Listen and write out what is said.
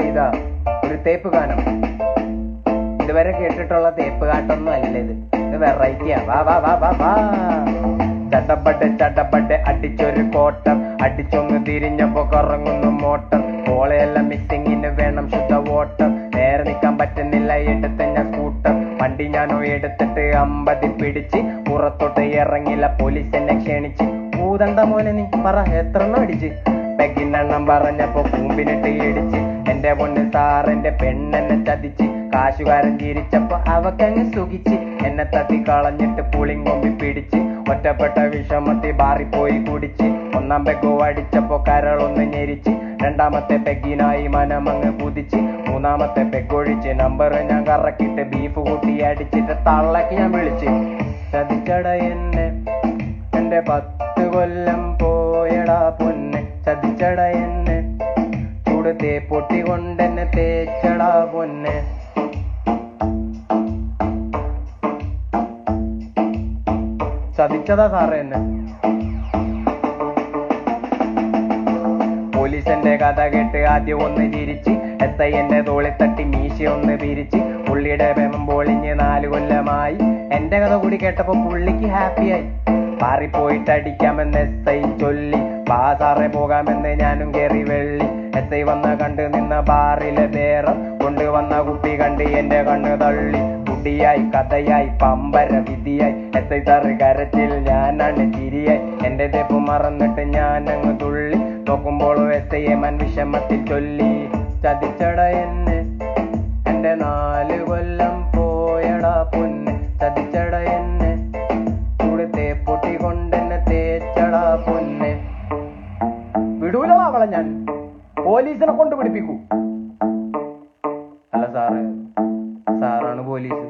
ഇതാ ഒരു തേപ്പ് ഗാനം. ഇതുവരെ കേട്ടിട്ടുള്ള തേപ്പ് കാട്ടൊന്നും അല്ല ഇത് വെറൈറ്റിയാ. വാ വാ വാ വാ വാ. ചടപടെ ചടപടെ അടിച്ചൊരു കോട്ടം, അടിച്ചൊന്ന് തിരിഞ്ഞപ്പോ കറങ്ങുന്നു മോട്ടം. കോളയെല്ലാം മിക്സിങ്ങിന് വേണം ശുദ്ധ വോട്ടം. നേരെ നിൽക്കാൻ പറ്റുന്നില്ല എടുത്ത് ഞാൻ സ്കൂട്ടർ. വണ്ടി ഞാനോ എടുത്തിട്ട് 50 പിടിച്ച് പുറത്തോട്ട് ഇറങ്ങില്ല, പോലീസ് എന്നെ ക്ഷണിച്ച്. പൂതണ്ട മോനെ നീ പറ എത്രണ്ണം അടിച്ച്? പെഗിനെണ്ണം പറഞ്ഞപ്പോ കൂമ്പിനിട്ട് ഇടിച്ച്. എന്റെ പൊന്ന് സാറെന്റെ പെണ്ണെന്നെ ചതിച്ച്. കാശുകാരൻ ചിരിച്ചപ്പോ അവക്കങ്ങ് സുഖിച്ച്. എന്നെ തട്ടി കളഞ്ഞിട്ട് പുളിങ്കൊമ്പി പിടിച്ച്. ഒറ്റപ്പെട്ട വിഷമത്തി ബാറിപ്പോയി കുടിച്ച്. 1-ാം പെഗ് അടിച്ചപ്പോ കരളൊന്ന് ഞെരിച്ച്. 2-ാമത്തെ പെഗിനായി മനമങ്ങ് കുതിച്ച്. 3-ാമത്തെ പെഗൊഴിച്ച് നമ്പർ ഞാൻ കറക്കിട്ട് ബീഫ് കൂട്ടി അടിച്ചിട്ട് തള്ളക്ക് ഞാൻ വിളിച്ച്. ചതിച്ചട എന്നെ എന്റെ 10 കൊല്ലം പോയടാ പൊന്നെ. ചതിച്ചട എന്നെ ചൂടത്തെ പൊട്ടി കൊണ്ടെന്നെ തേച്ചടാ പൊന്നെ. ചതിച്ചതാ സാറേ എന്നെ. പോലീസിന്റെ കഥ കേട്ട് ആദ്യം ഒന്ന് ചിരിച്ച്. SI എന്റെ തോളി തട്ടി മീശ ഒന്ന് പിരിച്ച്. പുള്ളിയുടെ പ്രേമം പൊളിഞ്ഞ് 4 കൊല്ലമായി. എന്റെ കഥ കൂടി കേട്ടപ്പോ പുള്ളിക്ക് ഹാപ്പിയായി. പാറിപ്പോയിട്ട് അടിക്കാമെന്ന് SI ചൊല്ലി. ബാ സാറേ പോകാമെന്ന് ഞാനും കേറി വെള്ളി. SI വന്ന കണ്ട് നിന്ന ബാറിലെ ബേറം കൊണ്ടുവന്ന കുപ്പി കണ്ട് എന്റെ കണ്ണ് തള്ളി. കുടിയായി കഥയായി പമ്പര വിധിയായി. SI സാറ് കരച്ചിൽ ഞാനാണ് ചിരിയായി. എന്റെ തെപ്പ് മറന്നിട്ട് ഞാനങ്ങ് തുള്ളി. നോക്കുമ്പോഴും SI മൻ വിഷമത്തിൽ ചൊല്ലി. ചതിച്ചട എന്നെ എന്റെ 4 കൊല്ലം പോയടാ പൊന്നെ. ചതിച്ചട എന്നെ ചൂടത്തെ പൊട്ടി കൊണ്ടെന്നെ തേച്ചടാ പൊന്നെ. വിടൂല അവളെ ഞാൻ, പോലീസിനെ കൊണ്ട് പിടിപ്പിക്കൂ. അല്ല സാറാണ് പോലീസ്.